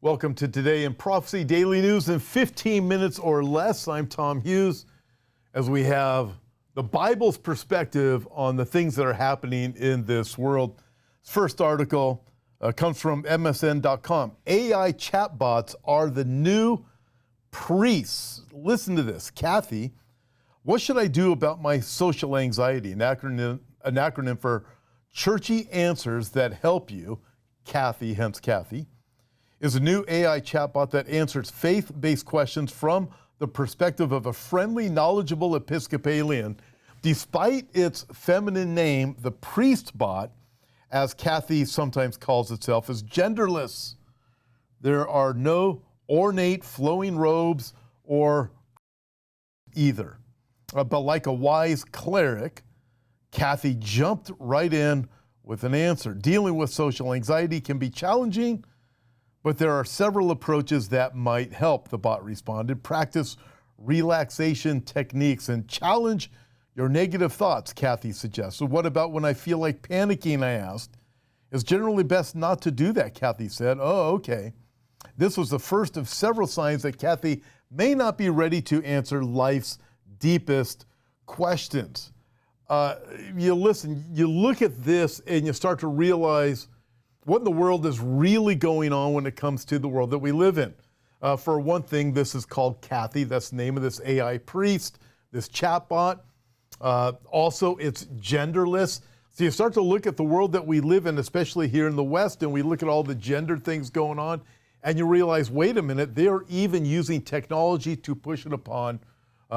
Welcome to Today in Prophecy Daily News in 15 minutes or less. I'm Tom Hughes, as we have the Bible's perspective on the things that are happening in this world. This first article comes from MSN.com. AI chatbots are the new priests. Listen to this. Kathy, what should I do about my social anxiety? An acronym for churchy answers that help you. Kathy, hence Kathy, is a new AI chatbot that answers faith-based questions from the perspective of a friendly, knowledgeable Episcopalian. Despite its feminine name, the priest bot, as Kathy sometimes calls itself, is genderless. There are no ornate flowing robes or either. But like a wise cleric, Kathy jumped right in with an answer. Dealing with social anxiety can be challenging, but there are several approaches that might help, the bot responded. Practice relaxation techniques and challenge your negative thoughts, Kathy suggests. So what about when I feel like panicking, I asked. It's generally best not to do that, Kathy said. Oh, okay. This was the first of several signs that Kathy may not be ready to answer life's deepest questions. You look at this and you start to realize what in the world is really going on when it comes to the world that we live in. For one thing, this is called Kathy. That's the name of this AI priest, this chatbot. Also, it's genderless. So you start to look at the world that we live in, especially here in the West, and we look at all the gender things going on, and you realize, wait a minute, they're even using technology to push it upon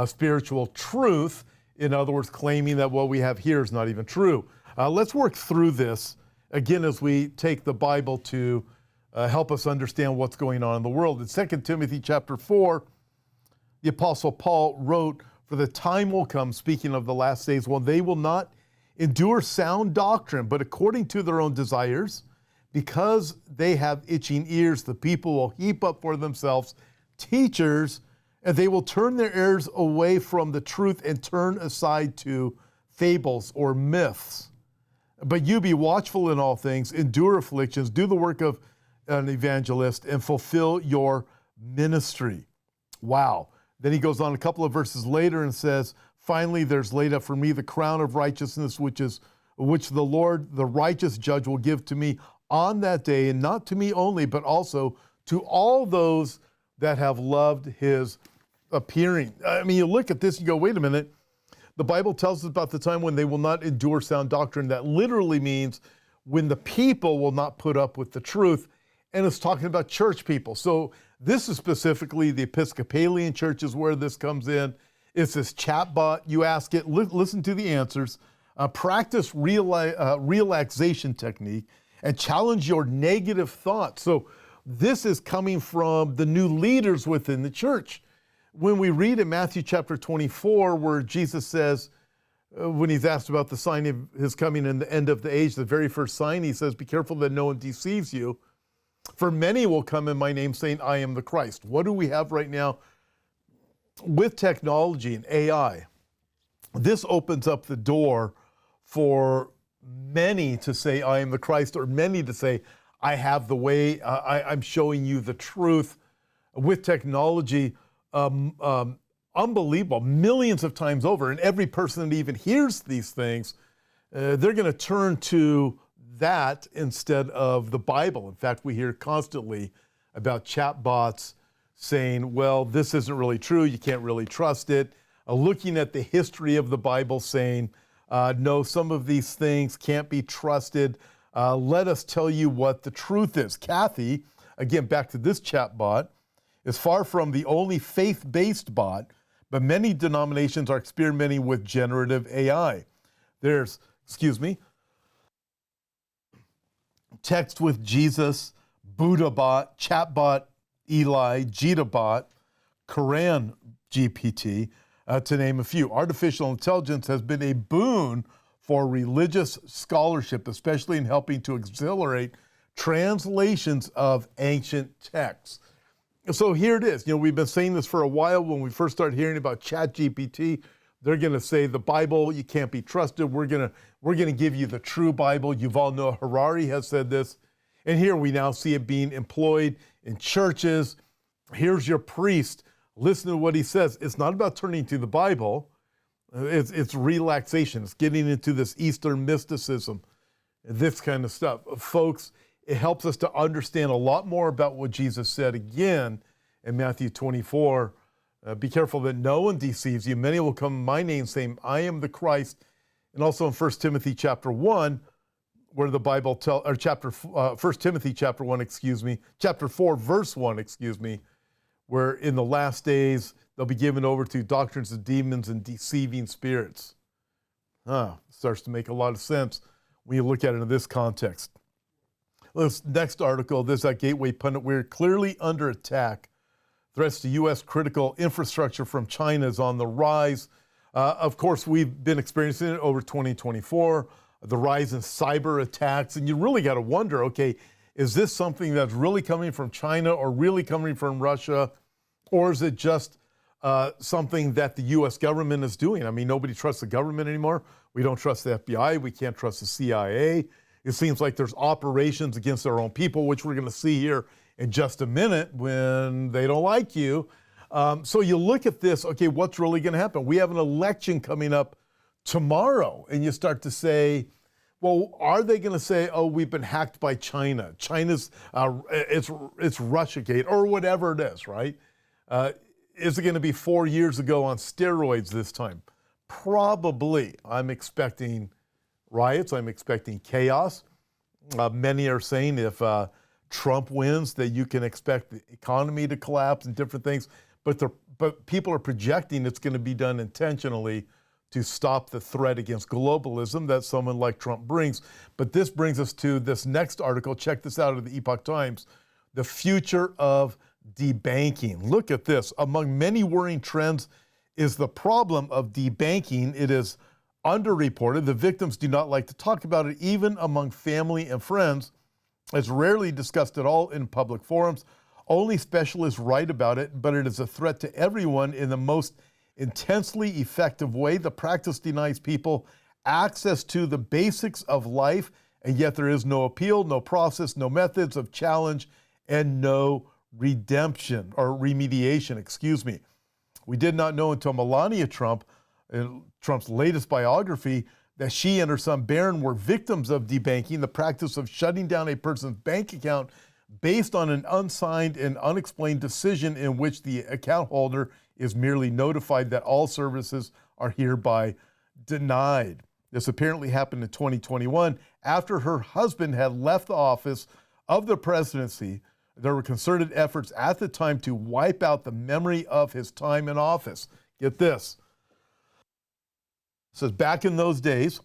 spiritual truth. In other words, claiming that what we have here is not even true. Let's work through this again, as we take the Bible to help us understand what's going on in the world. In 2 Timothy chapter 4, the Apostle Paul wrote, "For the time will come," speaking of the last days, "when they will not endure sound doctrine, but according to their own desires, because they have itching ears, the people will heap up for themselves teachers, and they will turn their ears away from the truth and turn aside to fables or myths. But you be watchful in all things, endure afflictions, do the work of an evangelist, and fulfill your ministry." Wow. Then he goes on a couple of verses later and says, "Finally, there's laid up for me the crown of righteousness, which the Lord, the righteous judge, will give to me on that day, and not to me only, but also to all those that have loved his appearing." I mean, you look at this, and you go, wait a minute. The Bible tells us about the time when they will not endure sound doctrine. That literally means when the people will not put up with the truth. And it's talking about church people. So this is specifically the Episcopalian churches where this comes in. It's this chatbot. You ask it, listen to the answers, practice relaxation technique, and challenge your negative thoughts. So this is coming from the new leaders within the church. When we read in Matthew chapter 24, where Jesus says, when he's asked about the sign of his coming and the end of the age, the very first sign, he says, "Be careful that no one deceives you. For many will come in my name saying, I am the Christ." What do we have right now with technology and AI? This opens up the door for many to say, "I am the Christ," or many to say, "I have the way, I'm showing you the truth." With technology, unbelievable, millions of times over, and every person that even hears these things, they're going to turn to that instead of the Bible. In fact, we hear constantly about chatbots saying, well, this isn't really true, you can't really trust it. Looking at the history of the Bible saying, no, some of these things can't be trusted. Let us tell you what the truth is. Kathy, again, back to this chatbot, is far from the only faith-based bot, but many denominations are experimenting with generative AI. There's, Text with Jesus, Buddha bot, Chatbot Eli, Jita bot, Quran GPT, to name a few. Artificial intelligence has been a boon for religious scholarship, especially in helping to accelerate translations of ancient texts. So here it is. We've been saying this for a while. When we first started hearing about ChatGPT, they're going to say the Bible, you can't be trusted. We're going to give you the true Bible. Yuval Noah Harari has said this. And here we now see it being employed in churches. Here's your priest. Listen to what he says. It's not about turning to the Bible. It's relaxation. It's getting into this Eastern mysticism, this kind of stuff. Folks, it helps us to understand a lot more about what Jesus said again in Matthew 24. Be careful that no one deceives you. Many will come in my name saying, I am the Christ. And also in 1 Timothy chapter 1, where the Bible tells, or 1 Timothy chapter 1, chapter 4, verse 1, where in the last days they'll be given over to doctrines of demons and deceiving spirits. Starts to make a lot of sense when you look at it in this context. This next article, this Gateway Pundit, we're clearly under attack. Threats to U.S. critical infrastructure from China is on the rise. Of course, we've been experiencing it over 2024, the rise in cyber attacks, and you really got to wonder, okay, is this something that's really coming from China or really coming from Russia, or is it just something that the U.S. government is doing? I mean, nobody trusts the government anymore. We don't trust the FBI. We can't trust the CIA. It seems like there's operations against our own people, which we're going to see here in just a minute when they don't like you. So you look at this, okay, what's really going to happen? We have an election coming up tomorrow, and you start to say, well, are they going to say, oh, we've been hacked by China? China's, it's Russiagate, or whatever it is, right? Is it going to be 4 years ago on steroids this time? Probably. I'm expecting riots. I'm expecting chaos. Many are saying if Trump wins, that you can expect the economy to collapse and different things. But people are projecting it's going to be done intentionally to stop the threat against globalism that someone like Trump brings. But this brings us to this next article. Check this out of the Epoch Times. The future of debanking. Look at this. Among many worrying trends is the problem of debanking. It is underreported. The victims do not like to talk about it, even among family and friends. It's rarely discussed at all in public forums. Only specialists write about it, but it is a threat to everyone in the most intensely effective way. The practice denies people access to the basics of life, and yet there is no appeal, no process, no methods of challenge, and no redemption or remediation, We did not know until Melania Trump, in Trump's latest biography, that she and her son Barron were victims of debanking, the practice of shutting down a person's bank account based on an unsigned and unexplained decision in which the account holder is merely notified that all services are hereby denied. This apparently happened in 2021 after her husband had left the office of the presidency. There were concerted efforts at the time to wipe out the memory of his time in office. Get this. It says, back in those days,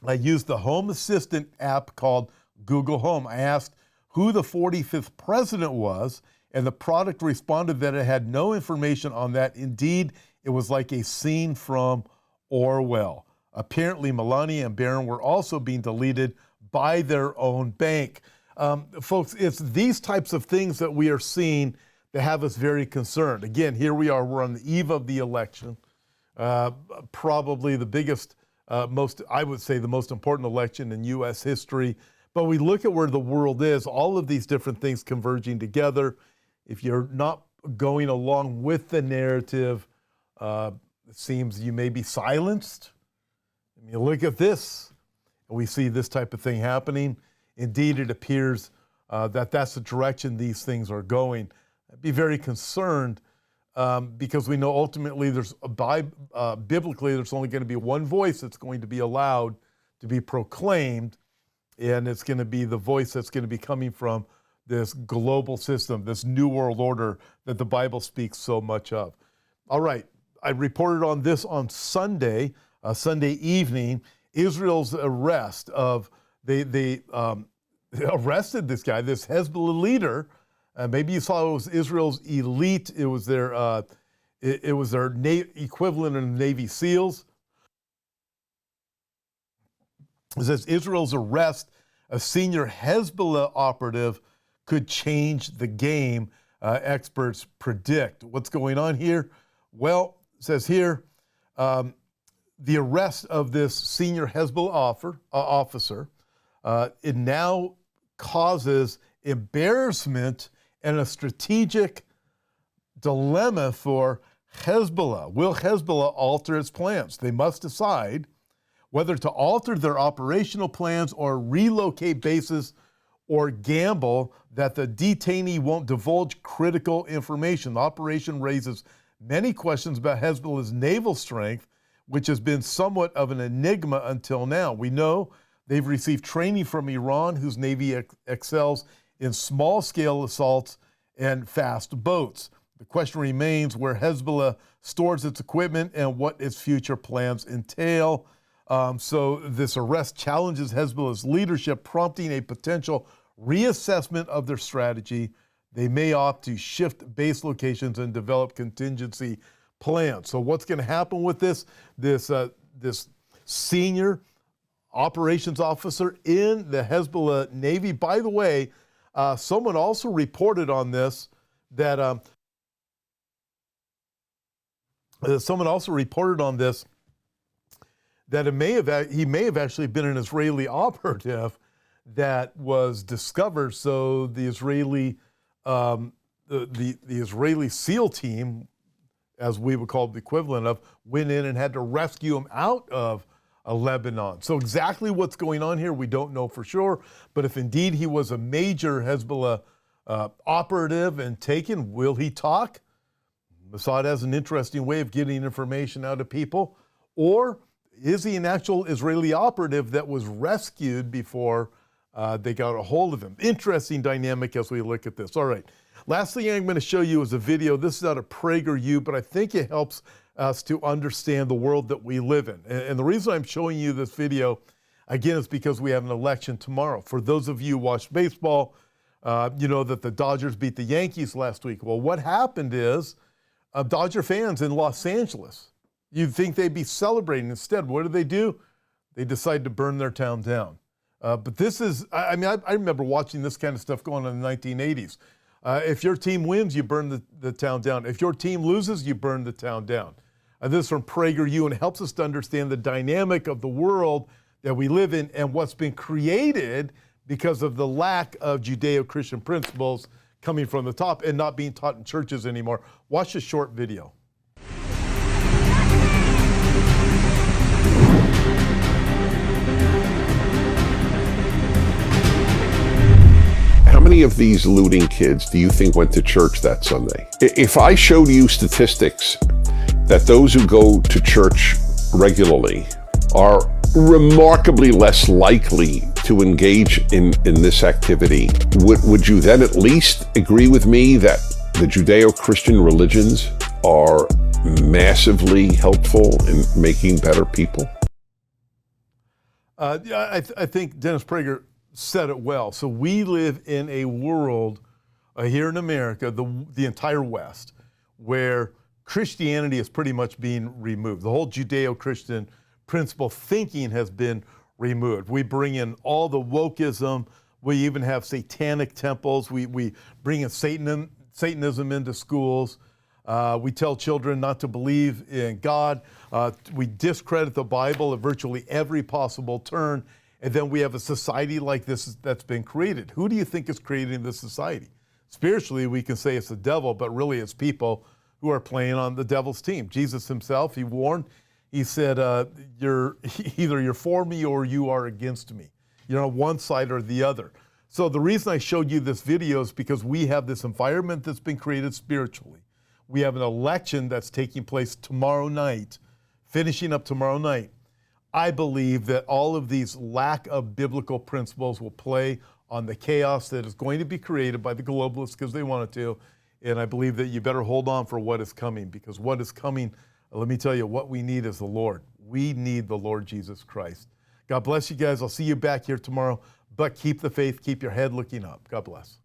I used the Home Assistant app called Google Home. I asked who the 45th president was, and the product responded that it had no information on that. Indeed, it was like a scene from Orwell. Apparently, Melania and Barron were also being deleted by their own bank. Folks, it's these types of things that we are seeing that have us very concerned. Again, here we are, we're on the eve of the election. Probably the biggest, I would say the most important election in U.S. history. But we look at where the world is, all of these different things converging together. If you're not going along with the narrative, it seems you may be silenced. I mean, look at this. We see this type of thing happening. Indeed, it appears that that's the direction these things are going. I'd be very concerned because we know ultimately biblically there's only going to be one voice that's going to be allowed to be proclaimed, and it's going to be the voice that's going to be coming from this global system, this new world order that the Bible speaks so much of. All right, I reported on this on Sunday evening, Israel's arrest of, they arrested this guy, this Hezbollah leader. Maybe you saw it was Israel's elite. It was their equivalent of Navy SEALs. It says Israel's arrest of senior Hezbollah operative could change the game, experts predict. What's going on here? Well, it says here, the arrest of this senior Hezbollah officer, it now causes embarrassment and a strategic dilemma for Hezbollah. Will Hezbollah alter its plans? They must decide whether to alter their operational plans or relocate bases or gamble that the detainee won't divulge critical information. The operation raises many questions about Hezbollah's naval strength, which has been somewhat of an enigma until now. We know they've received training from Iran, whose navy excels in small-scale assaults and fast boats. The question remains where Hezbollah stores its equipment and what its future plans entail. So this arrest challenges Hezbollah's leadership, prompting a potential reassessment of their strategy. They may opt to shift base locations and develop contingency plans. So what's going to happen with this? This senior operations officer in the Hezbollah Navy. By the way, someone also reported on this that he may have actually been an Israeli operative that was discovered. So the Israeli the Israeli SEAL team, as we would call the equivalent of, went in and had to rescue him out of Lebanon. So exactly what's going on here, we don't know for sure. But if indeed he was a major Hezbollah operative and taken, will he talk? Mossad has an interesting way of getting information out of people. Or is he an actual Israeli operative that was rescued before they got a hold of him? Interesting dynamic as we look at this. All right. Last thing I'm going to show you is a video. This is out of PragerU, but I think it helps us to understand the world that we live in. And the reason I'm showing you this video, again, is because we have an election tomorrow. For those of you who watch baseball, you know that the Dodgers beat the Yankees last week. Well, what happened is Dodger fans in Los Angeles, you'd think they'd be celebrating. Instead, what do? They decide to burn their town down. But this is, I remember watching this kind of stuff going on in the 1980s. If your team wins, you burn the town down. If your team loses, you burn the town down. This is from PragerU, and it helps us to understand the dynamic of the world that we live in and what's been created because of the lack of Judeo-Christian principles coming from the top and not being taught in churches anymore. Watch this short video. How many of these looting kids do you think went to church that Sunday? If I showed you statistics that those who go to church regularly are remarkably less likely to engage in this activity, would you then at least agree with me that the Judeo-Christian religions are massively helpful in making better people? I think Dennis Prager said it well. So we live in a world here in America, the entire West, where Christianity is pretty much being removed. The whole Judeo-Christian principle thinking has been removed. We bring in all the wokeism. We even have satanic temples. We bring in Satanism into schools. We tell children not to believe in God. We discredit the Bible at virtually every possible turn. And then we have a society like this that's been created. Who do you think is creating this society? Spiritually, we can say it's the devil, but really it's people who are playing on the devil's team. Jesus himself, he warned, he said, either you're for me or you are against me. You're on one side or the other. So the reason I showed you this video is because we have this environment that's been created spiritually. We have an election that's taking place tomorrow night, finishing up tomorrow night. I believe that all of these lack of biblical principles will play on the chaos that is going to be created by the globalists because they want it to. And I believe that you better hold on for what is coming, because what is coming, let me tell you, what we need is the Lord. We need the Lord Jesus Christ. God bless you guys. I'll see you back here tomorrow, but keep the faith, keep your head looking up. God bless.